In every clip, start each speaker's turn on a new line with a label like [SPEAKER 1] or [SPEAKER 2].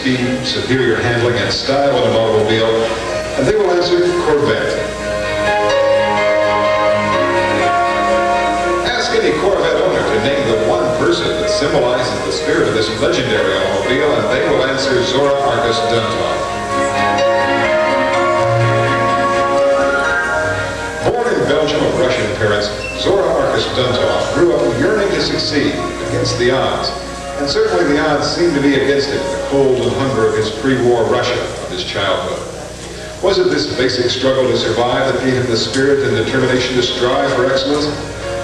[SPEAKER 1] speed, superior handling, and style in an automobile, and they will answer Corvette. Ask any Corvette owner to name the one person that symbolizes the spirit of this legendary automobile, and they will answer Zora Arkus Duntov. Born in Belgium of Russian parents, Zora Arkus Duntov grew up yearning to succeed against the odds. And certainly the odds seemed to be against him in the cold and hunger of his pre-war Russia of his childhood. Was it this basic struggle to survive that gave him the spirit and determination to strive for excellence?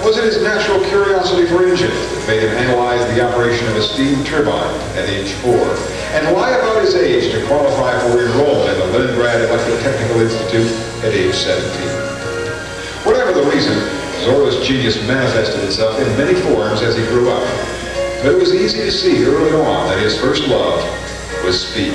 [SPEAKER 1] Was it his natural curiosity for engines that made him analyze the operation of a steam turbine at age 4 and lie about his age to qualify for enrollment in the Leningrad Electrotechnical Institute at age 17? Whatever the reason, Zora's genius manifested itself in many forms as he grew up. But it was easy to see early on that his first love was speed.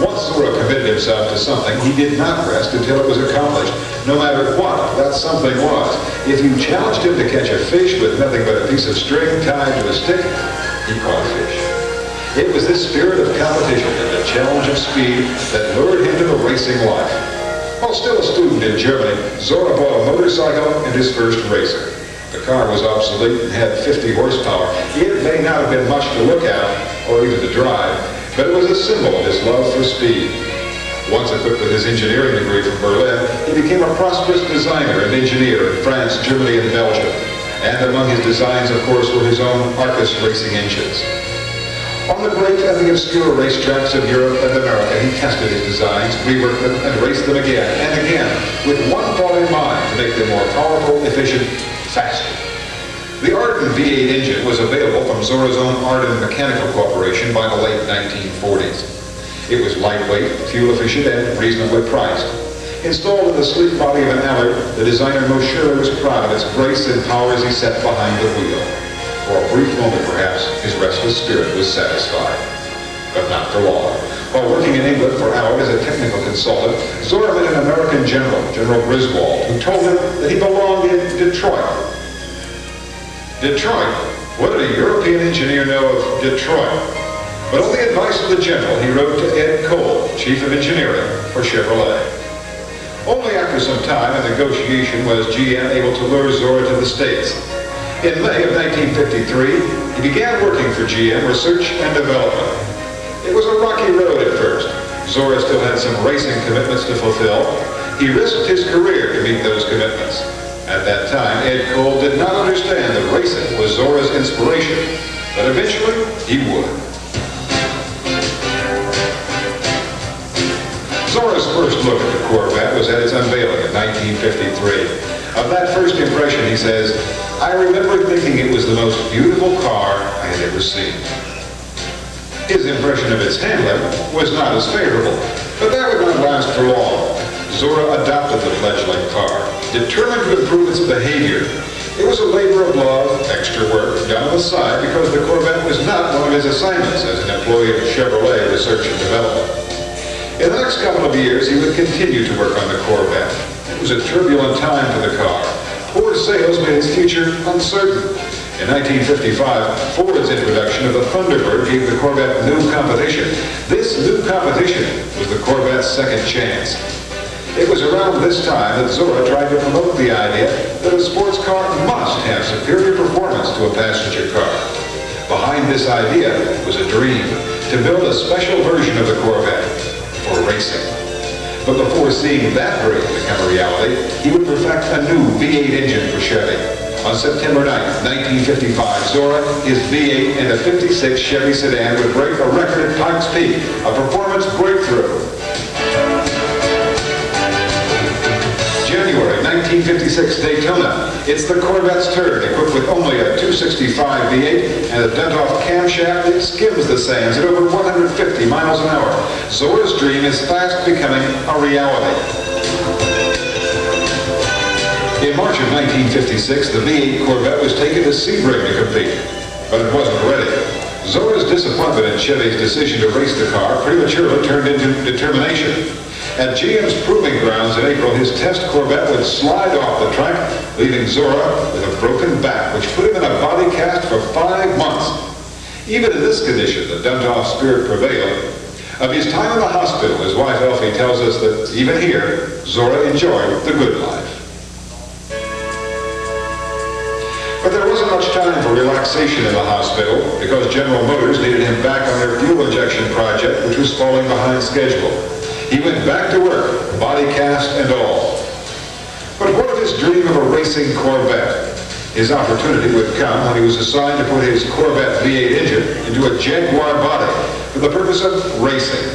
[SPEAKER 1] Once Zora committed himself to something, he did not rest until it was accomplished, no matter what that something was. If you challenged him to catch a fish with nothing but a piece of string tied to a stick, he caught a fish. It was this spirit of competition and the challenge of speed that lured him to the racing life. While still a student in Germany, Zora bought a motorcycle and his first racer. The car was obsolete and had 50 horsepower. It may not have been much to look at, or even to drive, but it was a symbol of his love for speed. Once equipped with his engineering degree from Berlin, he became a prosperous designer and engineer in France, Germany, and Belgium. And among his designs, of course, were his own Arkus racing engines. On the great and the obscure racetracks of Europe and America, he tested his designs, reworked them, and raced them again and again, with one thought in mind: to make them more powerful, efficient, faster. The Arden V8 engine was available from Zora's own Arden Mechanical Corporation by the late 1940s. It was lightweight, fuel-efficient, and reasonably priced. Installed in the sleek body of an Allard, the designer most surely was proud of its grace and power as he sat behind the wheel. For a brief moment, perhaps, his restless spirit was satisfied. But not for long. While working in England for Allard as a technical consultant, Zora met an American general, General Griswold, who told him that he belonged in Detroit. Detroit? What did a European engineer know of Detroit? But on the advice of the general, he wrote to Ed Cole, Chief of Engineering for Chevrolet. Only after some time and negotiation was GM able to lure Zora to the States. In May of 1953, he began working for GM Research and Development. It was a rocky road at first. Zora still had some racing commitments to fulfill. He risked his career to meet those commitments. At that time, Ed Cole did not understand that racing was Zora's inspiration, but eventually he would. Zora's first look at the Corvette was at its unveiling in 1953. Of that first impression, he says, "I remember thinking it was the most beautiful car I had ever seen." His impression of its handling was not as favorable, but that would not last for long. Zora adopted the fledgling car, determined to improve its behavior. It was a labor of love, extra work, done on the side because the Corvette was not one of his assignments as an employee of Chevrolet Research and Development. In the next couple of years, he would continue to work on the Corvette. It was a turbulent time for the car. Poor sales made its future uncertain. In 1955, Ford's introduction of the Thunderbird gave the Corvette new competition. This new competition was the Corvette's second chance. It was around this time that Zora tried to promote the idea that a sports car must have superior performance to a passenger car. Behind this idea was a dream to build a special version of the Corvette for racing. But before seeing that dream become a reality, he would perfect a new V8 engine for Chevy. On September 9, 1955, Zora, his V8 and a 56 Chevy sedan would break a record at Pikes Peak, a performance breakthrough. January 1956 Daytona. It's the Corvette's turn, equipped with only a 265 V8 and a Duntov camshaft that skims the sands at over 150 miles an hour. Zora's dream is fast becoming a reality. In March of 1956, the V8 Corvette was taken to Sebring to compete, but it wasn't ready. Zora's disappointment in Chevy's decision to race the car prematurely turned into determination. At GM's proving grounds in April, his test Corvette would slide off the track, leaving Zora with a broken back, which put him in a body cast for 5 months. Even in this condition, the Duntov spirit prevailed. Of his time in the hospital, his wife Elfie tells us that even here, Zora enjoyed the good life. But there wasn't much time for relaxation in the hospital because General Motors needed him back on their fuel injection project, which was falling behind schedule. He went back to work, body cast and all. But what of his dream of a racing Corvette? His opportunity would come when he was assigned to put his Corvette V8 engine into a Jaguar body for the purpose of racing.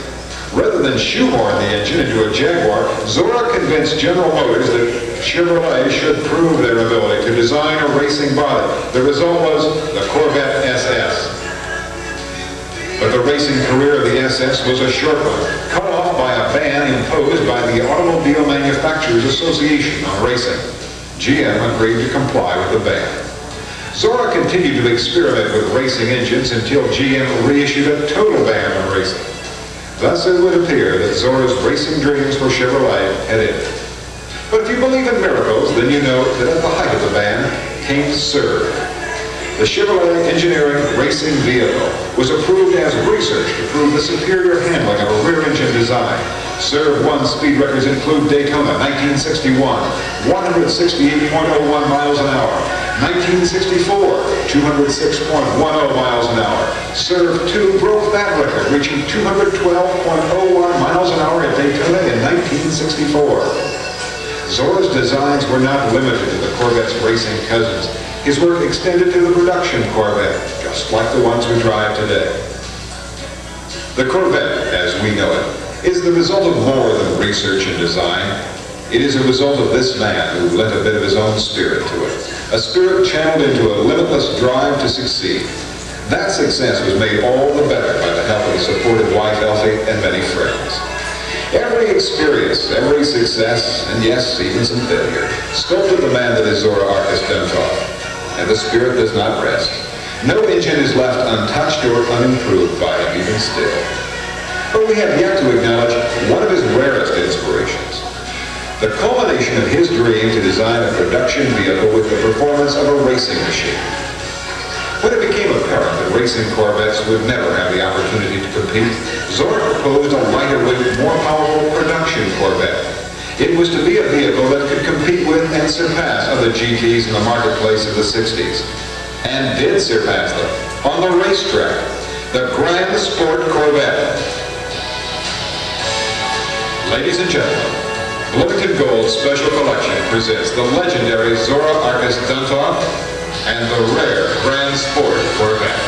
[SPEAKER 1] Rather than shoehorn the engine into a Jaguar, Zora convinced General Motors that Chevrolet should prove their ability to design a racing body. The result was the Corvette SS. But the racing career of the SS was a short one, cut off by a ban imposed by the Automobile Manufacturers Association on racing. GM agreed to comply with the ban. Zora continued to experiment with racing engines until GM reissued a total ban on racing. Thus it would appear that Zora's racing dreams for Chevrolet had ended. But if you believe in miracles, then you know that at the height of the ban came Surge. The Chevrolet Engineering Racing Vehicle was approved as research to prove the superior handling of a rear-engine design. Surge won speed records include Daytona 1961, 168.01 miles an hour. 1964, 206.10 miles an hour. Surge 2 broke that record, reaching 212.01 miles an hour at Daytona in 1964. Zora's designs were not limited to the Corvette's racing cousins. His work extended to the production Corvette, just like the ones we drive today. The Corvette, as we know it, is the result of more than research and design. It is a result of this man who lent a bit of his own spirit to it, a spirit channeled into a limitless drive to succeed. That success was made all the better by the help of his supportive wife Elfie and many friends. Every experience, every success, and yes, even some failure, sculpted the man that is Zora Arkus Duntov. And the spirit does not rest. No engine is left untouched or unimproved by him, even still. But we have yet to acknowledge one of his rarest inspirations. The culmination of his dream to design a production vehicle with the performance of a racing machine. When it became apparent that racing Corvettes would never have the opportunity to compete, Zora proposed a lighter-weight, more powerful production Corvette. It was to be a vehicle that could compete with and surpass other GTs in the marketplace of the 60s. And did surpass them on the racetrack, the Grand Sport Corvette. Ladies and gentlemen, Bloomington Gold Special Collection presents the legendary Zora Arkus Duntov and the rare Grand Sport Corvette.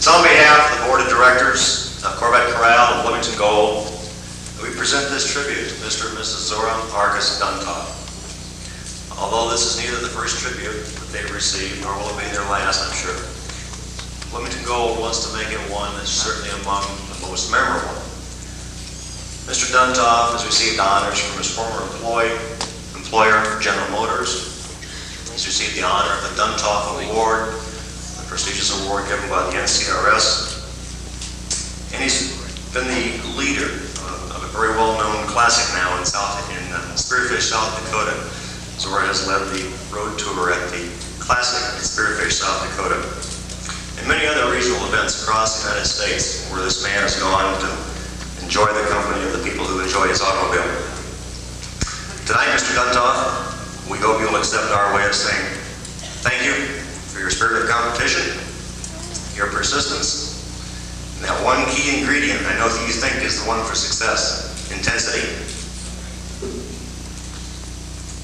[SPEAKER 2] On behalf of the Board of Directors of Corvette Corral and Bloomington Gold, we present this tribute to Mr. and Mrs. Zora Arkus Duntov. Although this is neither the first tribute that they've received, nor will it be their last, I'm sure, Bloomington Gold wants to make it one that's certainly among the most memorable. Mr. Duntov has received honors from his former employer, General Motors, He's received the honor of the Duntov Award, the prestigious award given by the NCRS. And he's been the leader of a very well-known classic now in Spearfish, South Dakota. Zora has led the road tour at the classic in Spearfish, South Dakota, and many other regional events across the United States where this man has gone to enjoy the company of the people who enjoy his automobile. Tonight, Mr. Duntov, we hope you'll accept our way of saying thank you for your spirit of competition, your persistence, and that one key ingredient I know that you think is the one for success: intensity.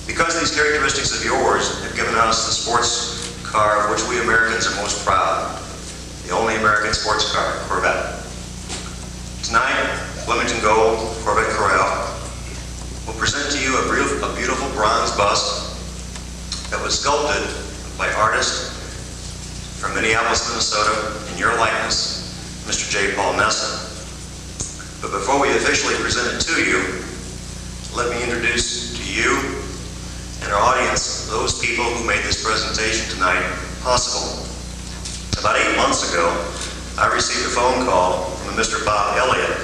[SPEAKER 2] Because these characteristics of yours have given us the sports car of which we Americans are most proud, the only American sports car, Corvette. Tonight, Bloomington Gold, Corvette Corral, will present to you a beautiful bronze bust that was sculpted by artist from Minneapolis, Minnesota, in your likeness, Mr. J. Paul Nessa. But before we officially present it to you, let me introduce to you and our audience those people who made this presentation tonight possible. About 8 months ago, I received a phone call from a Mr. Bob Elliott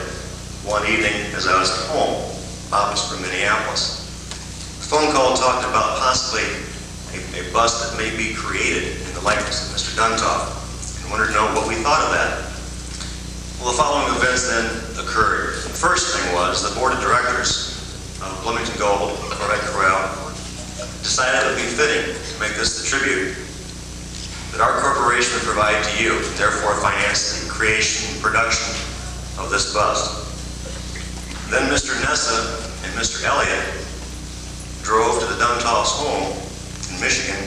[SPEAKER 2] one evening as I was at home. Bob is from Minneapolis. The phone call talked about possibly a bust that may be created in the likeness of Mr. Duntov, and wanted to know what we thought of that. Well, the following events then occurred. The first thing was the board of directors of Bloomington Gold, Corvette Corral, decided it would be fitting to make this the tribute that our corporation would provide to you, and therefore finance the creation and production of this bust. Then Mr. Nessa and Mr. Elliott drove to the Duntov's home in Michigan,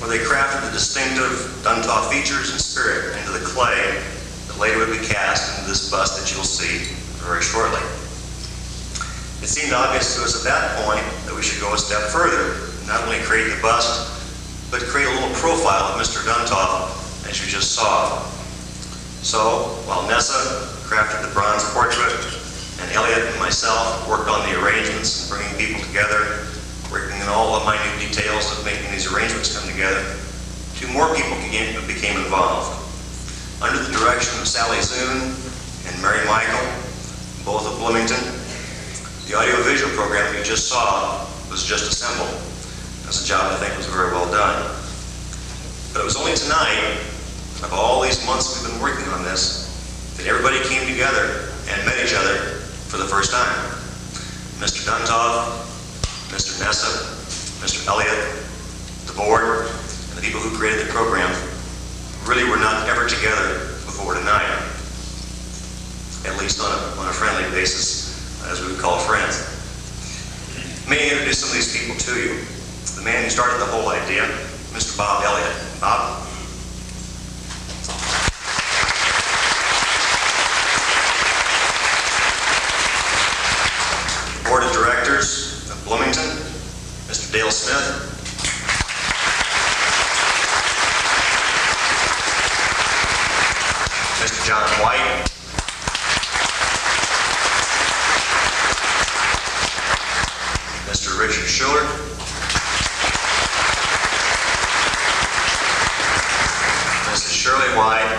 [SPEAKER 2] where they crafted the distinctive Duntov features and spirit into the clay that later would be cast into this bust that you'll see very shortly. It seemed obvious to us at that point that we should go a step further, not only create the bust, but create a little profile of Mr. Duntov, as you just saw. So, while Nessa crafted the bronze portrait, and Elliott and myself worked on the arrangements and bringing people together, working in all the minute details of making these arrangements come together, 2 more people became involved. Under the direction of Sally Zune and Mary Michael, both of Bloomington, the audio-visual program that you just saw was just assembled. That's a job I think was very well done. But it was only tonight, of all these months we've been working on this, that everybody came together and met each other for the first time. Mr. Duntov, Mr. Nessa, Mr. Elliott, the board, and the people who created the program really were not ever together before tonight, at least on a friendly basis, as we would call friends. May I introduce some of these people to you. The man who started the whole idea, Mr. Bob Elliott. Bob? Board of Directors of Bloomington, Mr. Dale Smith. Mr. John White. Mr. Richard Schuller. Mrs. Shirley White.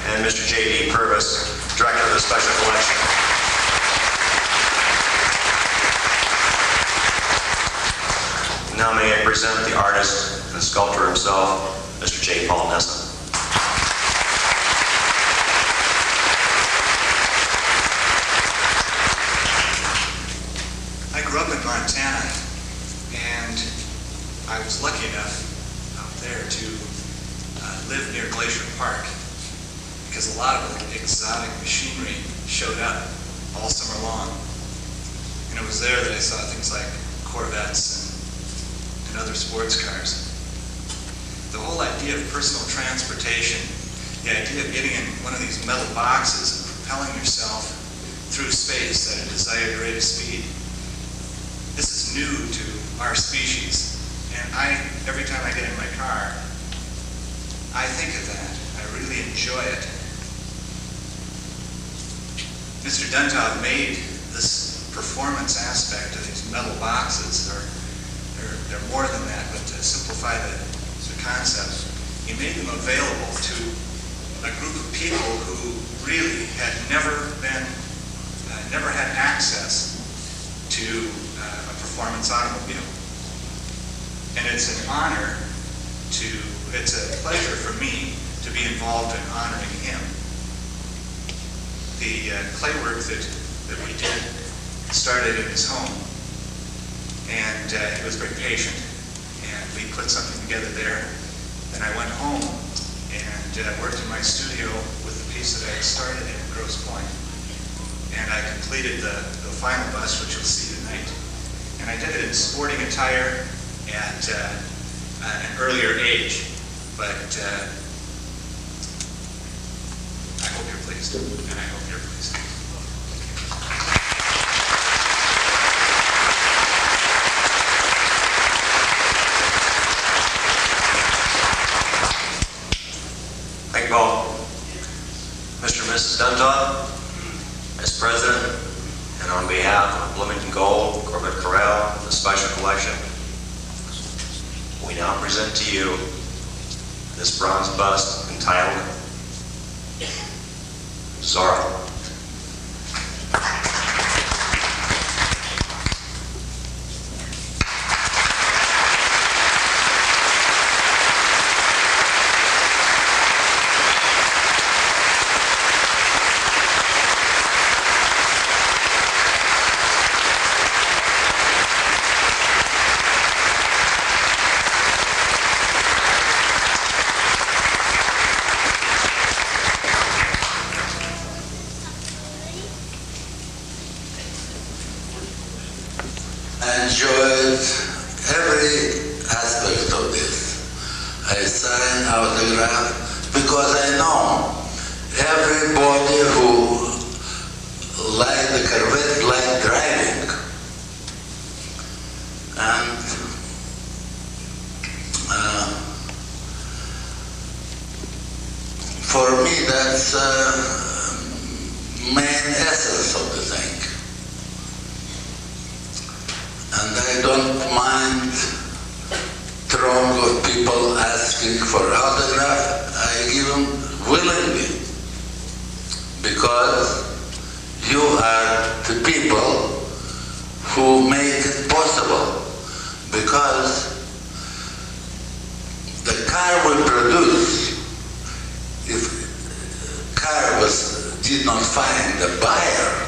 [SPEAKER 2] And Mr. J.D. Purvis, Director of the Special Collection. Now may I present the artist and sculptor himself, Mr. J. Paul Nessa.
[SPEAKER 3] I grew up in Montana, and I was lucky enough out there to live near Glacier Park, because a lot of exotic machinery showed up all summer long. And it was there that I saw things like Corvettes and other sports cars. The whole idea of personal transportation, the idea of getting in one of these metal boxes and propelling yourself through space at a desired rate of speed, this is new to our species. And every time I get in my car, I think of that. I really enjoy it. Mr. Duntov made this performance aspect of these metal boxes. They're more than that, but to simplify the concept, he made them available to a group of people who really had never had access to a performance automobile. And it's an honor it's a pleasure for me to be involved in honoring him. The clay work that we did started in his home, and he was very patient, and we put something together there. Then I went home and worked in my studio with the piece that I had started in Grosse Pointe, and I completed the final bust, which you'll see tonight. And I did it in sporting attire at an earlier age, but I hope you're pleased, and I hope you're pleased.
[SPEAKER 2] Thank you, Paul. Mr. and Mrs. Duntov, as president, and on behalf of Bloomington Gold, Corvette Corral, the Special Collection, we now present to you this bronze bust entitled Zora.
[SPEAKER 4] Enjoyed every aspect of this. I sign autograph because I know everybody who like the Corvette like driving. And for me that's main essence of the thing. And I don't mind throng of people asking for autograph. I give them willingly, because you are the people who make it possible. Because the car we produce, if car did not find a buyer,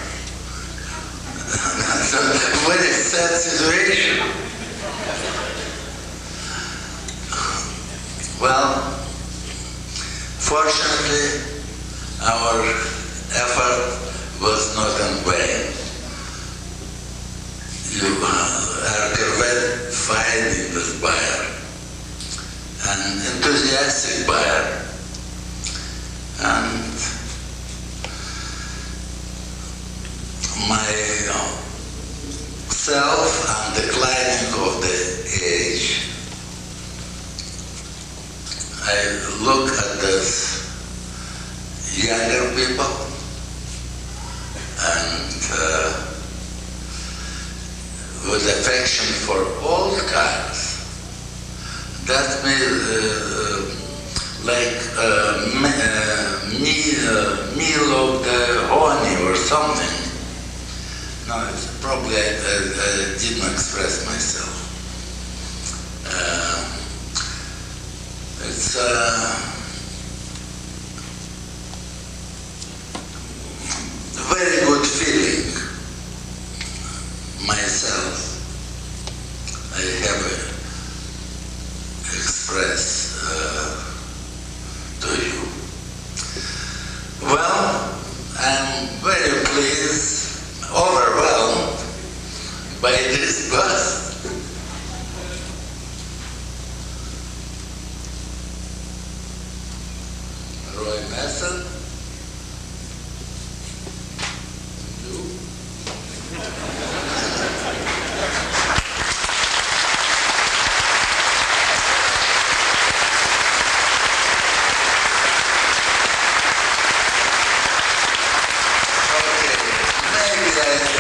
[SPEAKER 4] that's a very sad situation. Well, fortunately, our effort was not in vain. Our Corvette finding this buyer, an enthusiastic buyer, and myself and declining of the age, I look at this younger people and with affection for old cars. That like meal of the honey or something. No, it's probably I didn't express myself. It's a very good feeling. Myself, I have expressed to you. Well, I'm very pleased, overwhelmed by this bust.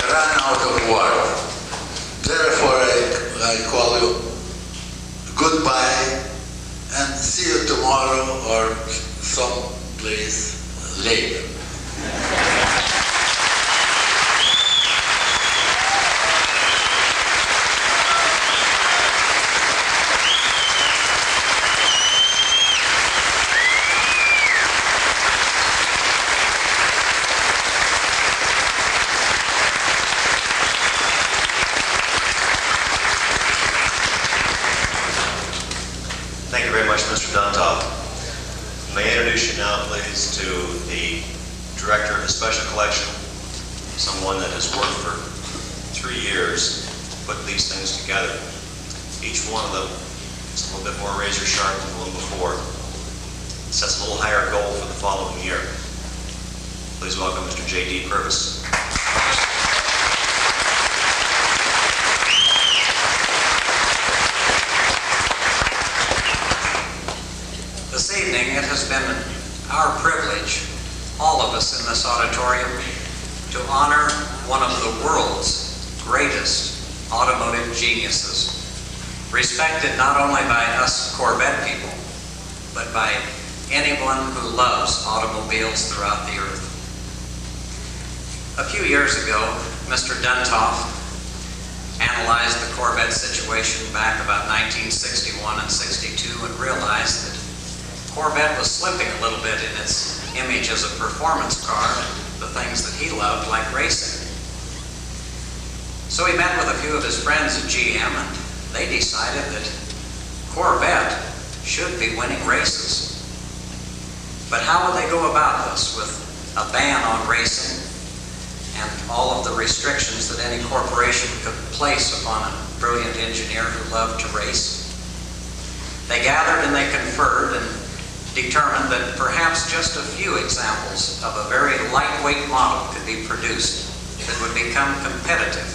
[SPEAKER 4] ran out of words. Therefore, I call you goodbye and see you tomorrow or someplace later.
[SPEAKER 2] Thank you very much, Mr. Duntov. May I introduce you now, please, to the Director of the Special Collection, someone that has worked for 3 years to put these things together. Each one of them is a little bit more razor sharp than the one before. It sets a little higher goal for the following year. Please welcome Mr. J.D. Purvis.
[SPEAKER 5] This evening, it has been our privilege, all of us in this auditorium, to honor one of the world's greatest automotive geniuses, respected not only by us Corvette people, but by anyone who loves automobiles throughout the earth. A few years ago, Mr. Duntov analyzed the Corvette situation back about 1961 and 62 and realized that Corvette was slipping a little bit in its image as a performance car and the things that he loved, like racing. So he met with a few of his friends at GM, and they decided that Corvette should be winning races. But how would they go about this with a ban on racing and all of the restrictions that any corporation could place upon a brilliant engineer who loved to race? They gathered and they conferred and determined that perhaps just a few examples of a very lightweight model could be produced that would become competitive.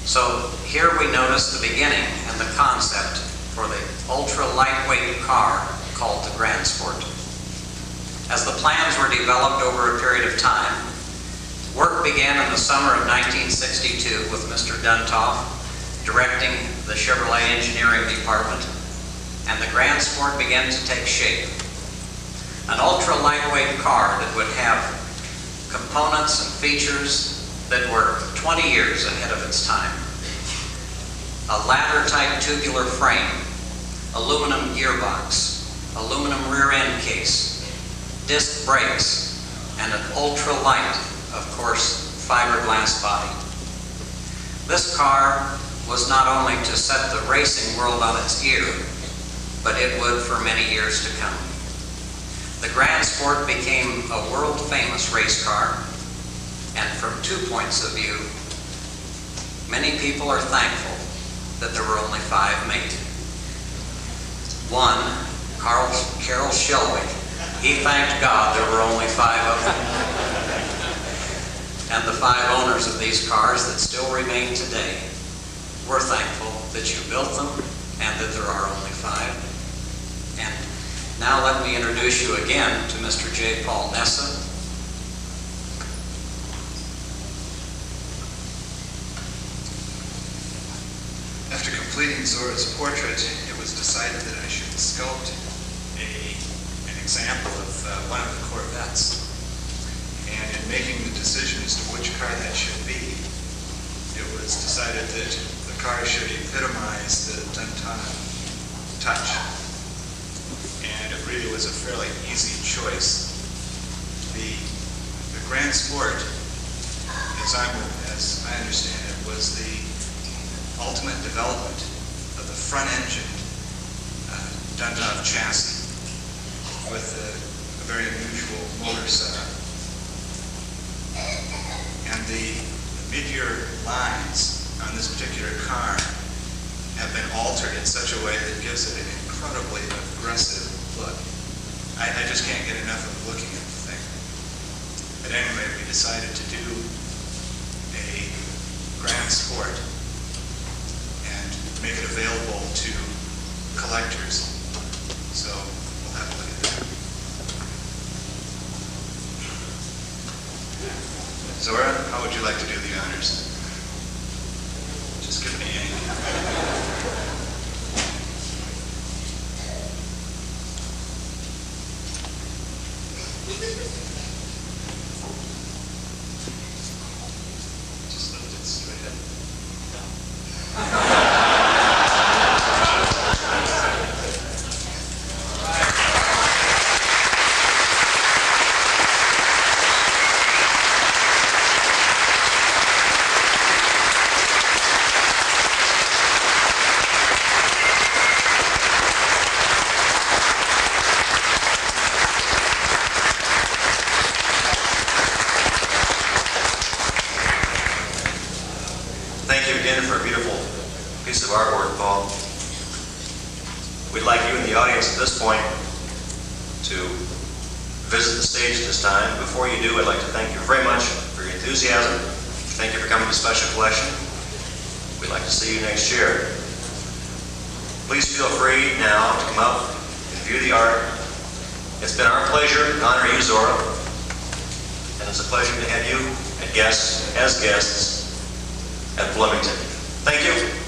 [SPEAKER 5] So here we notice the beginning and the concept for the ultra-lightweight car called the Grand Sport. As the plans were developed over a period of time, work began in the summer of 1962 with Mr. Duntov directing the Chevrolet engineering department, and the Grand Sport began to take shape. An ultra-lightweight car that would have components and features that were 20 years ahead of its time. A ladder-type tubular frame, aluminum gearbox, aluminum rear end case, disc brakes, and an ultra-light, of course, fiberglass body. This car was not only to set the racing world on its ear, but it would for many years to come. The Grand Sport became a world-famous race car, and from 2 points of view, many people are thankful that there were only 5 made. One, Carroll Shelby, he thanked God there were only 5 of them. And the 5 owners of these cars that still remain today, we're thankful that you built them and that there are only 5. And now let me introduce you again to Mr. J. Paul Nessa.
[SPEAKER 3] After completing Zora's portrait, it was decided that I should sculpt an example of one of the Corvettes. And in making the decision as to which car that should be, it was decided that the car should epitomize the Duntov touch. And it really was a fairly easy choice. The Grand Sport, as I understand it, was the ultimate development of the front-engine Duntov chassis with a very unusual motor setup. And the mid-year lines on this particular car have been altered in such a way that gives it an incredibly aggressive look. I just can't get enough of looking at the thing. But anyway, we decided to do a Grand Sport and make it available to collectors. So we'll have a look at that. Zora, how would you like to do the honors? Just give me a hand. Just lift it straight up.
[SPEAKER 2] Thank you again for a beautiful piece of artwork, Paul. We'd like you in the audience at this point to visit the stage at this time. Before you do, I'd like to thank you very much for your enthusiasm. Thank you for coming to Special Collection. We'd like to see you next year. Please feel free now to come up and view the art. It's been our pleasure to honor you, Zora, and it's a pleasure to have you as guests at Bloomington. Thank you.